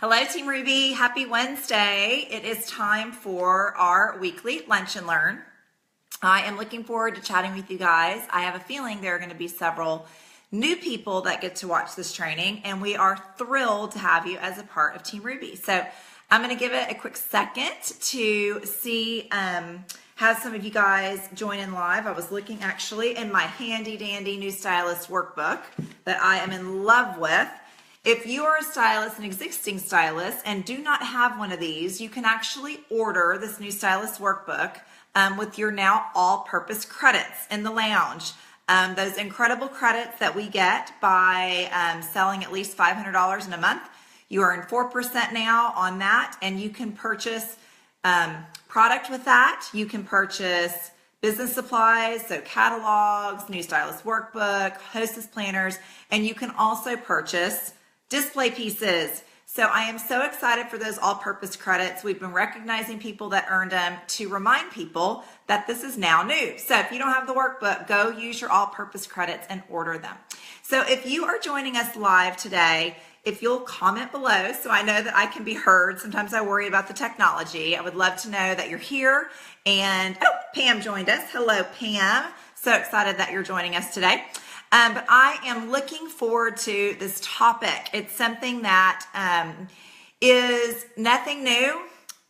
Hello, Team Ruby. Happy Wednesday. It is time for our weekly Lunch and Learn. I am looking forward to chatting with you guys. I have a feeling there are going to be several new people that get to watch this training, and we are thrilled to have you as a part of Team Ruby. So I'm going to give it a quick second to see have some of you guys join in live. I was looking actually in my handy dandy new stylist workbook that I am in love with. If you are a stylist, an existing stylist, and do not have one of these, you can actually order this new stylist workbook with your now all-purpose credits in the lounge. Those incredible credits that we get by selling at least $500 in a month. You earn 4% now on that, and you can purchase product with that. You can purchase business supplies, so catalogs, new stylist workbook, hostess planners, and you can also purchase display pieces. So I am so excited for those all-purpose credits. We've been recognizing people that earned them to remind people that this is now new. So if you don't have the workbook, go use your all-purpose credits and order them. So if you are joining us live today, if you'll comment below so I know that I can be heard. Sometimes I worry about the technology. I would love to know that you're here. And Pam joined us. Hello, Pam. So excited that you're joining us today. But I am looking forward to this topic. It's something that is nothing new,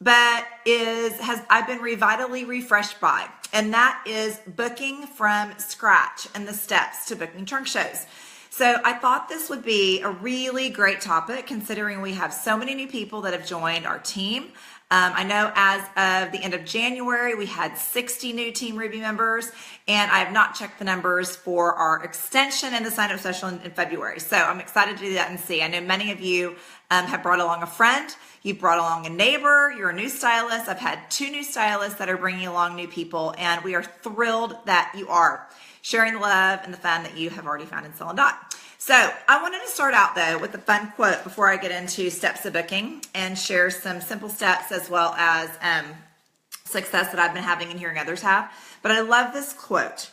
but I've been vitally refreshed by, and that is booking from scratch and the steps to booking trunk shows. So I thought this would be a really great topic considering we have so many new people that have joined our team. I know as of the end of January, we had 60 new Team Ruby members, and I have not checked the numbers for our extension and the sign-up session in February. So I'm excited to do that and see. I know many of you have brought along a friend. You've brought along a neighbor. You're a new stylist. I've had 2 new stylists that are bringing along new people, and we are thrilled that you are sharing the love and the fun that you have already found in Stella Dot. So I wanted to start out though with a fun quote before I get into steps of booking and share some simple steps as well as success that I've been having and hearing others have. But I love this quote.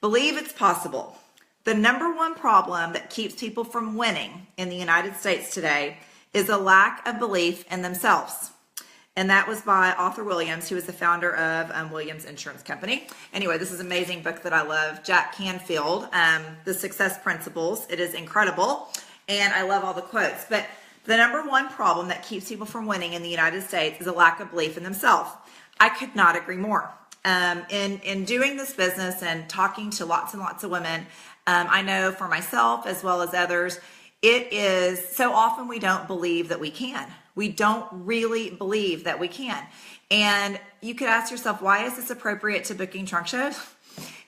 Believe it's possible. The number one problem that keeps people from winning in the United States today is a lack of belief in themselves. And that was by Arthur Williams, who is the founder of Williams Insurance Company. Anyway, this is an amazing book that I love. Jack Canfield, The Success Principles. It is incredible, and I love all the quotes. But the number one problem that keeps people from winning in the United States is a lack of belief in themselves. I could not agree more. In doing this business and talking to lots and lots of women, I know for myself as well as others, it is so often we don't believe that we can. We don't really believe that we can. And you could ask yourself, why is this appropriate to booking trunk shows?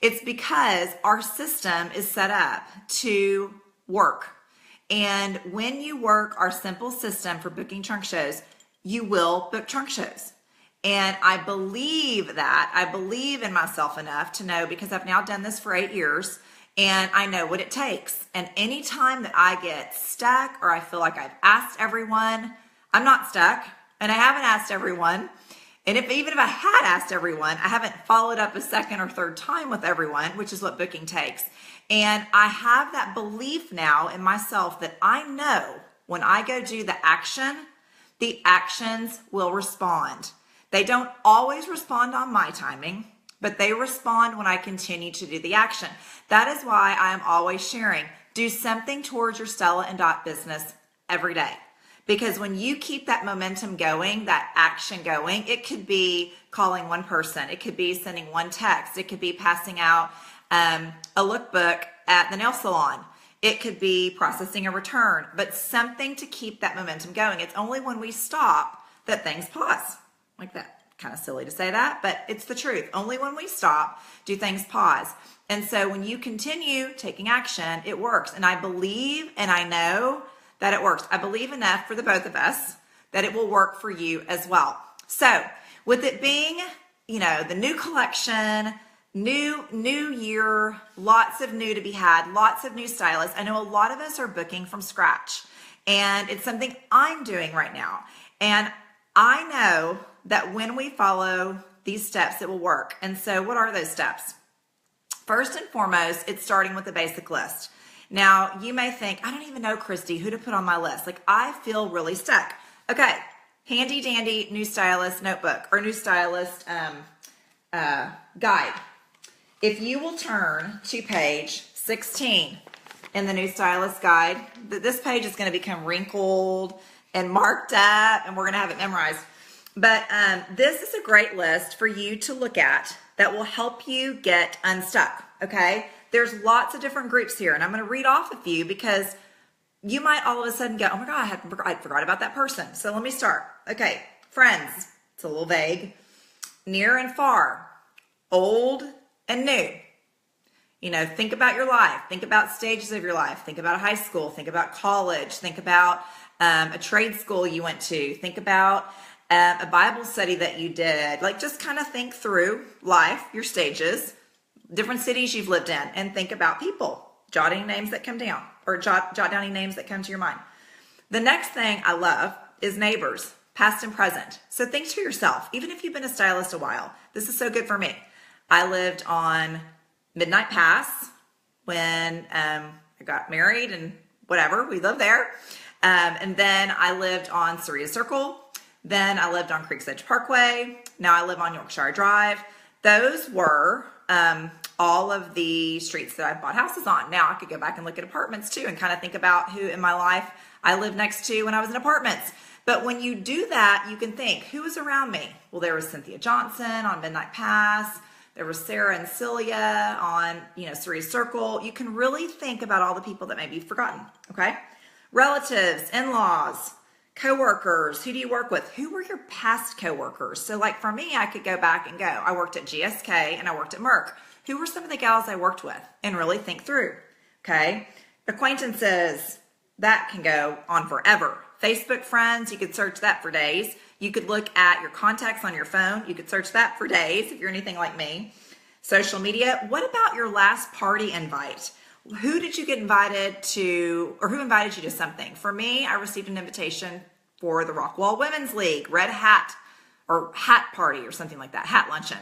It's because our system is set up to work. And when you work our simple system for booking trunk shows, you will book trunk shows. And I believe that. I believe in myself enough to know, because I've now done this for 8 years, and I know what it takes. And anytime that I get stuck or I feel like I've asked everyone, I'm not stuck, and I haven't asked everyone. And even if I had asked everyone, I haven't followed up a second or third time with everyone, which is what booking takes. And I have that belief now in myself that I know when I go do the actions will respond. They don't always respond on my timing, but they respond when I continue to do the action. That is why I am always sharing, do something towards your Stella and Dot business every day. Because when you keep that momentum going, that action going, it could be calling one person. It could be sending one text. It could be passing out a lookbook at the nail salon. It could be processing a return, but something to keep that momentum going. It's only when we stop that things pause. Like that. Kind of silly to say that, but it's the truth. Only when we stop do things pause. And so when you continue taking action, it works. And I believe and I know that it works. I believe enough for the both of us that it will work for you as well. So with it being, the new collection, new year, lots of new to be had, lots of new stylists. I know a lot of us are booking from scratch, and it's something I'm doing right now. And I know that when we follow these steps, it will work. And so what are those steps? First and foremost, it's starting with a basic list. Now, you may think, I don't even know, Christy, who to put on my list. Like, I feel really stuck. Okay, handy dandy new stylist notebook or new stylist guide. If you will turn to page 16 in the new stylist guide, this page is going to become wrinkled and marked up, and we're going to have it memorized. But this is a great list for you to look at that will help you get unstuck, okay? There's lots of different groups here, and I'm going to read off a few because you might all of a sudden go, oh my God, I forgot about that person. So let me start. Okay, friends, it's a little vague. Near and far, old and new. You know, think about your life. Think about stages of your life. Think about high school. Think about college. Think about a trade school you went to. Think about a Bible study that you did. Like, just kind of think through life, your stages, different cities you've lived in, and think about people. Jotting names that come down, or jot down any names that come to your mind. The next thing I love is neighbors, past and present. So think to yourself, even if you've been a stylist a while, this is so good for me. I lived on Midnight Pass when I got married and whatever, we lived there. And then I lived on Surrey Circle. Then I lived on Creeks Edge Parkway. Now I live on Yorkshire Drive. Those were all of the streets that I've bought houses on. Now I could go back and look at apartments too and kind of think about who in my life I lived next to when I was in apartments. But when you do that, you can think, who was around me? Well, there was Cynthia Johnson on Midnight Pass. There was Sarah and Celia on, Surrey Circle. You can really think about all the people that may be forgotten, okay? Relatives, in-laws, coworkers, who do you work with? Who were your past coworkers? So like for me, I could go back and go, I worked at GSK and I worked at Merck. Who were some of the gals I worked with? And really think through, okay? Acquaintances, that can go on forever. Facebook friends, you could search that for days. You could look at your contacts on your phone. You could search that for days if you're anything like me. Social media, what about your last party invite? Who did you get invited to, or who invited you to something? For me, I received an invitation for the Rockwall Women's League, Red Hat, or Hat Party or something like that, Hat Luncheon.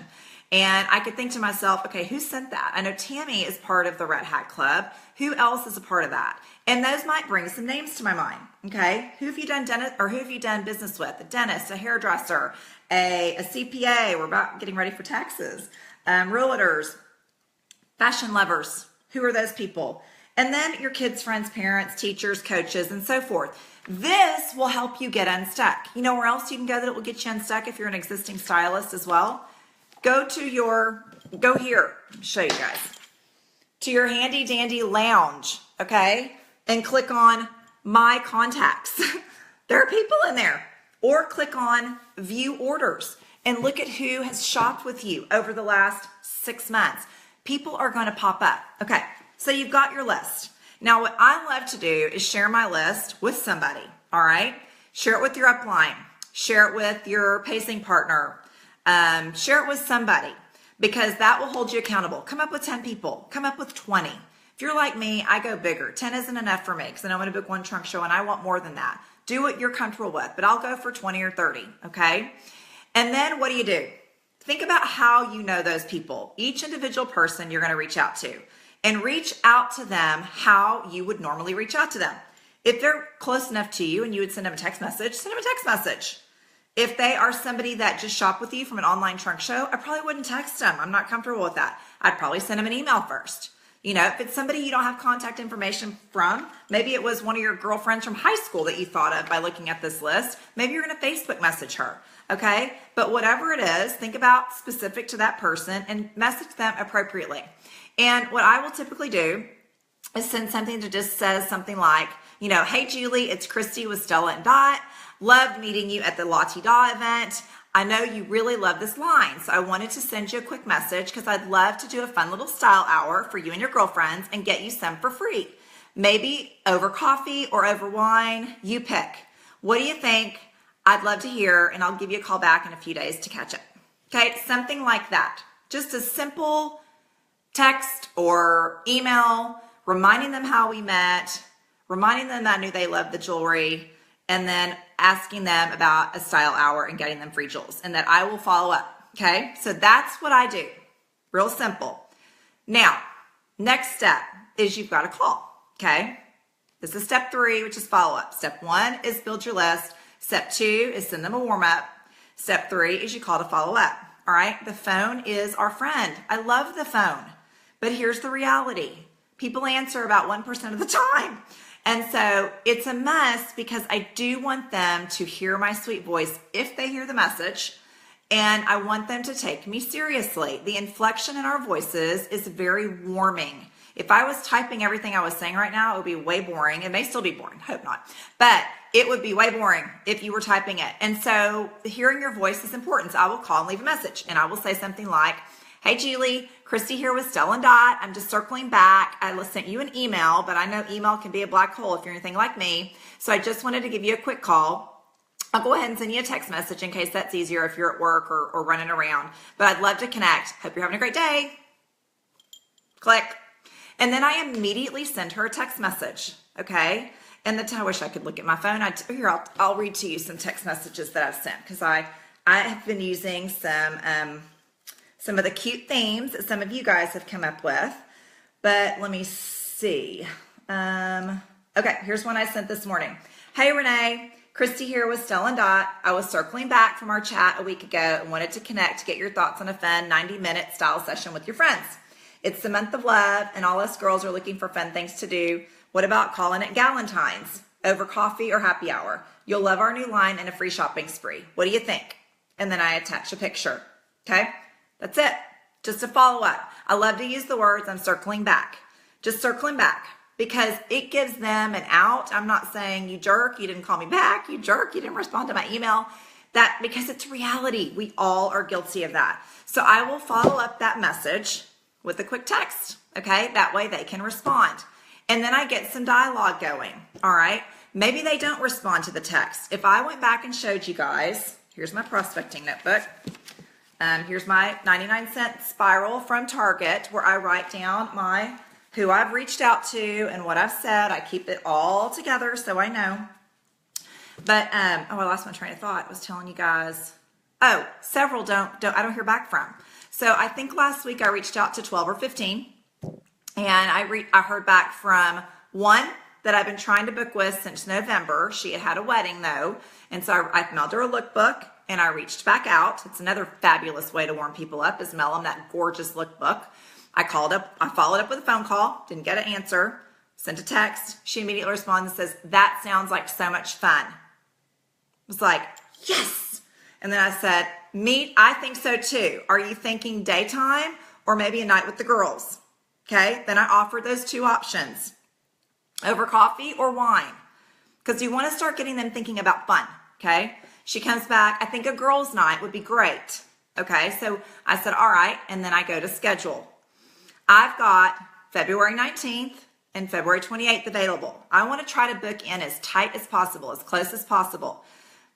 And I could think to myself, okay, who sent that? I know Tammy is part of the Red Hat Club. Who else is a part of that? And those might bring some names to my mind, okay? Who have you done business with? A dentist, a hairdresser, a CPA. We're about getting ready for taxes. Realtors, fashion lovers. Who are those people? And then your kids' friends, parents, teachers, coaches, and so forth. This will help you get unstuck. You know where else you can go that it will get you unstuck if you're an existing stylist as well? Go here, let me show you guys, to your handy dandy lounge, okay? And click on my contacts. There are people in there. Or click on view orders and look at who has shopped with you over the last 6 months. People are going to pop up. Okay, so you've got your list. Now what I love to do is share my list with somebody, all right? Share it with your upline. Share it with your pacing partner. Share it with somebody because that will hold you accountable. Come up with 10 people. Come up with 20. If you're like me, I go bigger. 10 isn't enough for me because I know I'm going to book one trunk show and I want more than that. Do what you're comfortable with, but I'll go for 20 or 30, okay? And then what do? Think about how you know those people. Each individual person you're going to reach out to and reach out to them how you would normally reach out to them. If they're close enough to you and you would send them a text message, send them a text message. If they are somebody that just shopped with you from an online trunk show, I probably wouldn't text them. I'm not comfortable with that. I'd probably send them an email first. If it's somebody you don't have contact information from, maybe it was one of your girlfriends from high school that you thought of by looking at this list. Maybe you're going to Facebook message her, okay? But whatever it is, think about specific to that person and message them appropriately. And what I will typically do is send something that just says something like, hey, Julie, it's Christy with Stella Dot. Loved meeting you at the La Ti Da event. I know you really love this line, so I wanted to send you a quick message because I'd love to do a fun little style hour for you and your girlfriends and get you some for free. Maybe over coffee or over wine, you pick. What do you think? I'd love to hear, and I'll give you a call back in a few days to catch up. Okay, something like that. Just a simple text or email reminding them how we met, reminding them I knew they loved the jewelry, and then asking them about a style hour and getting them free jewels, and that I will follow up, okay? So that's what I do, real simple. Now, next step is you've got to call, okay? This is step 3, which is follow up. Step 1 is build your list. Step 2 is send them a warm up. Step 3 is you call to follow up. All right, the phone is our friend. I love the phone, but here's the reality. People answer about 1% of the time. And so it's a must because I do want them to hear my sweet voice if they hear the message, and I want them to take me seriously. The inflection in our voices is very warming. If I was typing everything I was saying right now, it would be way boring. It may still be boring, hope not, but it would be way boring if you were typing it. And so hearing your voice is important. So I will call and leave a message, and I will say something like, hey, Julie, Christy here with Stella Dot. I'm just circling back. I sent you an email, but I know email can be a black hole if you're anything like me. So I just wanted to give you a quick call. I'll go ahead and send you a text message in case that's easier if you're at work or running around. But I'd love to connect. Hope you're having a great day. Click. And then I immediately send her a text message, okay? And I wish I could look at my phone. Here, I'll read to you some text messages that I've sent because I have been using some of the cute themes that some of you guys have come up with. But let me see. Okay, here's one I sent this morning. Hey, Renee. Christy here with Stella Dot. I was circling back from our chat a week ago and wanted to connect to get your thoughts on a fun 90-minute style session with your friends. It's the month of love, and all us girls are looking for fun things to do. What about calling it Galentine's over coffee or happy hour? You'll love our new line and a free shopping spree. What do you think? And then I attach a picture, okay? That's it. Just a follow up. I love to use the words I'm circling back. Just circling back because it gives them an out. I'm not saying you jerk, you didn't call me back, you jerk, you didn't respond to my email. That because it's reality. We all are guilty of that. So I will follow up that message with a quick text, okay? That way they can respond. And then I get some dialogue going, all right? Maybe they don't respond to the text. If I went back and showed you guys, here's my prospecting notebook. Here's my 99-cent spiral from Target where I write down who I've reached out to and what I've said. I keep it all together so I know. But, I lost my train of thought. I was telling you guys, several I don't hear back from. So I think last week I reached out to 12 or 15 and I heard back from one that I've been trying to book with since November. She had a wedding though. And so I mailed her a lookbook and I reached back out. It's another fabulous way to warm people up is mail them that gorgeous lookbook. I followed up with a phone call, didn't get an answer, sent a text. She immediately responds and says, that sounds like so much fun. I was like, yes. And then I said, I think so too. Are you thinking daytime or maybe a night with the girls? Okay. Then I offered those two options over coffee or wine because you want to start getting them thinking about fun. Okay. She comes back. I think a girls' night would be great. Okay. So I said, all right. And then I go to schedule. I've got February 19th and February 28th available. I want to try to book in as tight as possible, as close as possible.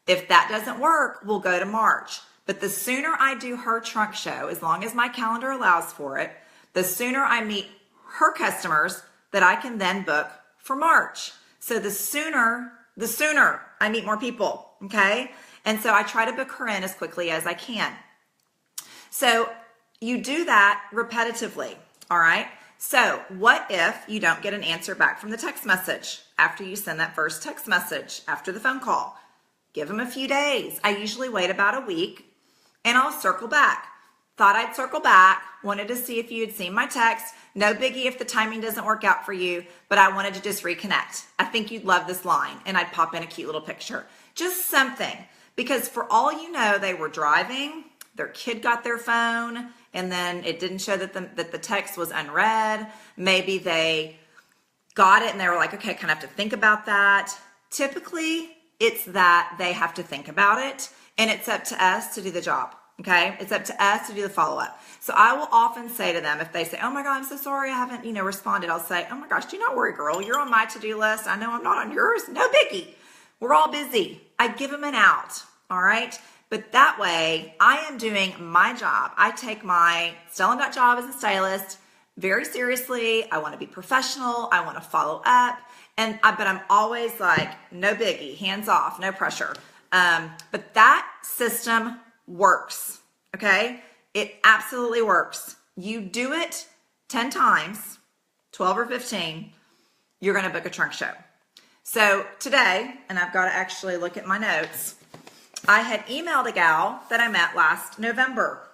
If that doesn't work, we'll go to March. But the sooner I do her trunk show, as long as my calendar allows for it, the sooner I meet her customers that I can then book for March. So the sooner I meet more people, okay? And so I try to book her in as quickly as I can. So you do that repetitively, all right? So what if you don't get an answer back from the text message after you send that first text message, after the phone call? Give them a few days. I usually wait about a week and I'll circle back. Thought I'd circle back, wanted to see if you had seen my text. No biggie if the timing doesn't work out for you, but I wanted to just reconnect. I think you'd love this line, and I'd pop in a cute little picture. Just something, because for all you know, they were driving, their kid got their phone, and then it didn't show that the text was unread. Maybe they got it and they were like, okay, kind of have to think about that. Typically, it's that they have to think about it, and it's up to us to do the job. Okay, it's up to us to do the follow-up. So I will often say to them, if they say, oh my God, I'm so sorry I haven't, responded, I'll say, oh my gosh, do not worry, girl. You're on my to-do list. I know I'm not on yours. No biggie. We're all busy. I give them an out. All right. But that way I am doing my job. I take my Stella Dot job as a stylist very seriously. I want to be professional. I want to follow up. But I'm always like, no biggie, hands off, no pressure. But that system works, okay? It absolutely works. You do it 10 times, 12 or 15, you're gonna book a trunk show. So today, and I've got to actually look at my notes, I had emailed a gal that I met last November,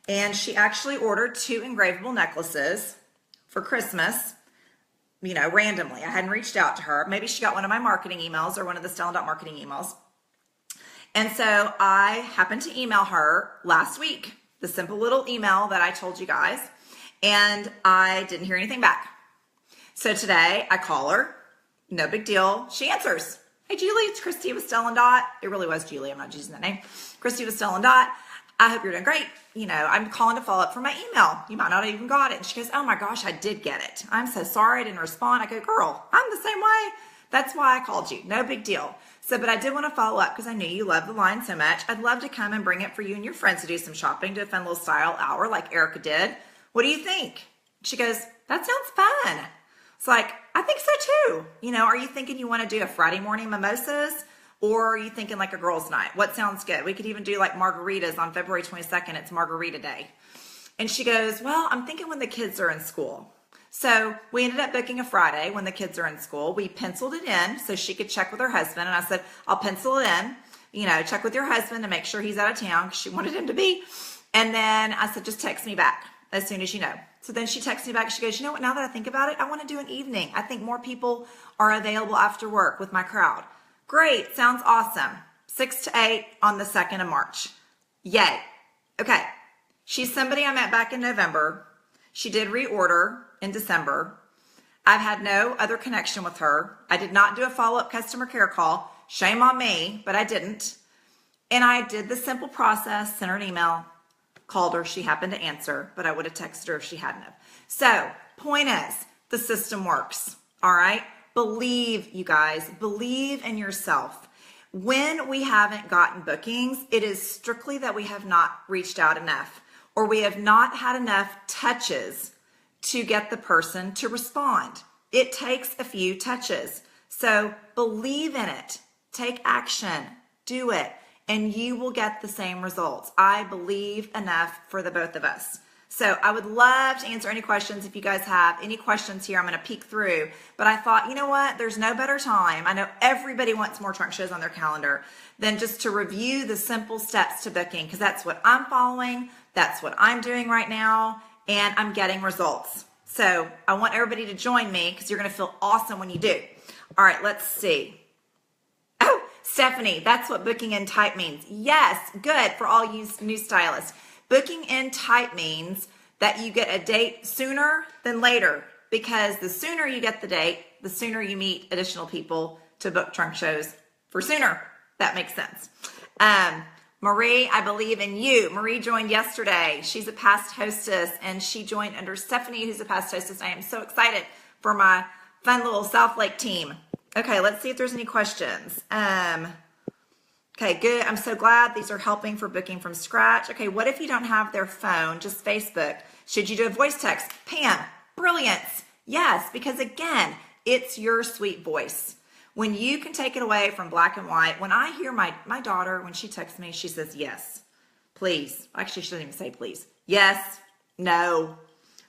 and she actually ordered 2 engravable necklaces for Christmas, you know, randomly. I hadn't reached out to her. Maybe she got one of my marketing emails or one of the Stella Dot marketing emails. And so I happened to email her last week, the simple little email that I told you guys, and I didn't hear anything back. So today I call her, no big deal. She answers. Hey, Julie, it's Christy with Stella Dot. It really was Julie. I'm not using that name. Christy with Stella Dot. I hope you're doing great. You know, I'm calling to follow up for my email. You might not have even got it. And she goes, oh my gosh, I did get it. I'm so sorry I didn't respond. I go, girl, I'm the same way. That's why I called you. No big deal. So, but I did want to follow up because I knew you love the line so much. I'd love to come and bring it for you and your friends to do some shopping, do a fun little style hour like Erica did. What do you think? She goes, that sounds fun. It's like, I think so too. You know, are you thinking you want to do a Friday morning mimosas? Or are you thinking like a girls' night? What sounds good? We could even do like margaritas on February 22nd. It's margarita day. And she goes, well, I'm thinking when the kids are in school. So we ended up booking a Friday when the kids are in school. We penciled it in so she could check with her husband. And I said, I'll pencil it in, you know, check with your husband to make sure he's out of town because she wanted him to be. And then I said, just text me back as soon as you know. So then she texts me back. She goes, you know what, now that I think about it, I want to do an evening. I think more people are available after work with my crowd. Great. Sounds awesome. 6 to 8 on the 2nd of March. Yay. Okay. She's somebody I met back in November. She did reorder in December. I've had no other connection with her. I did not do a follow-up customer care call. Shame on me, but I didn't. And I did the simple process, sent her an email, called her. She happened to answer, but I would have texted her if she hadn't have. So, point is, the system works. All right? Believe, you guys, believe in yourself. When we haven't gotten bookings, it is strictly that we have not reached out enough or we have not had enough touches to get the person to respond. It takes a few touches. So believe in it, take action, do it, and you will get the same results. I believe enough for the both of us. So I would love to answer any questions. If you guys have any questions here, I'm going to peek through. But I thought, you know what? There's no better time. I know everybody wants more trunk shows on their calendar than just to review the simple steps to booking, because that's what I'm following. That's what I'm doing right now, and I'm getting results. So I want everybody to join me because you're going to feel awesome when you do. All right, let's see. Oh, Stephanie, that's what booking in type means. Yes, good for all you new stylists. Booking in type means that you get a date sooner than later, because the sooner you get the date, the sooner you meet additional people to book trunk shows for sooner. That makes sense. Marie, I believe in you. Marie joined yesterday. She's a past hostess, and she joined under Stephanie, who's a past hostess. I am so excited for my fun little South Lake team. Okay, let's see if there's any questions. Okay, good. I'm so glad these are helping for booking from scratch. Okay, what if you don't have their phone, just Facebook? Should you do a voice text? Pam, brilliance. Yes, because again, it's your sweet voice. When you can take it away from black and white, when I hear my daughter, when she texts me, she says, yes, please. Actually, she doesn't even say please. Yes, no,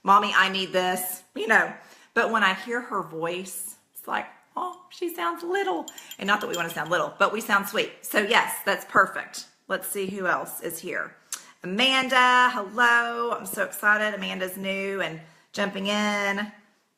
mommy, I need this, you know. But when I hear her voice, it's like, oh, she sounds little. And not that we want to sound little, but we sound sweet. So yes, that's perfect. Let's see who else is here. Amanda, hello. I'm so excited. Amanda's new and jumping in.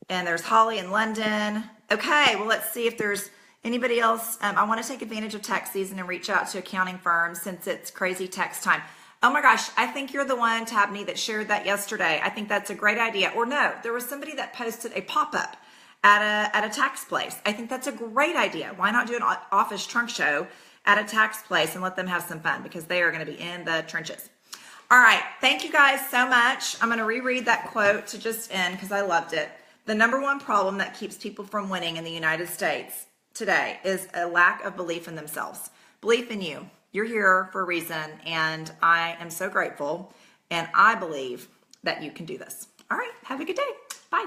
And there's Holly in London. Okay, well, let's see if there's anybody else. I want to take advantage of tax season and reach out to accounting firms since it's crazy tax time. Oh my gosh, I think you're the one, Tabney, that shared that yesterday. I think that's a great idea. Or no, there was somebody that posted a pop-up at a tax place. I think that's a great idea. Why not do an office trunk show at a tax place and let them have some fun, because they are going to be in the trenches. All right, thank you guys so much. I'm going to reread that quote to just end because I loved it. The number one problem that keeps people from winning in the United States today is a lack of belief in themselves. Belief in you. You're here for a reason, and I am so grateful, and I believe that you can do this. All right, have a good day. Bye.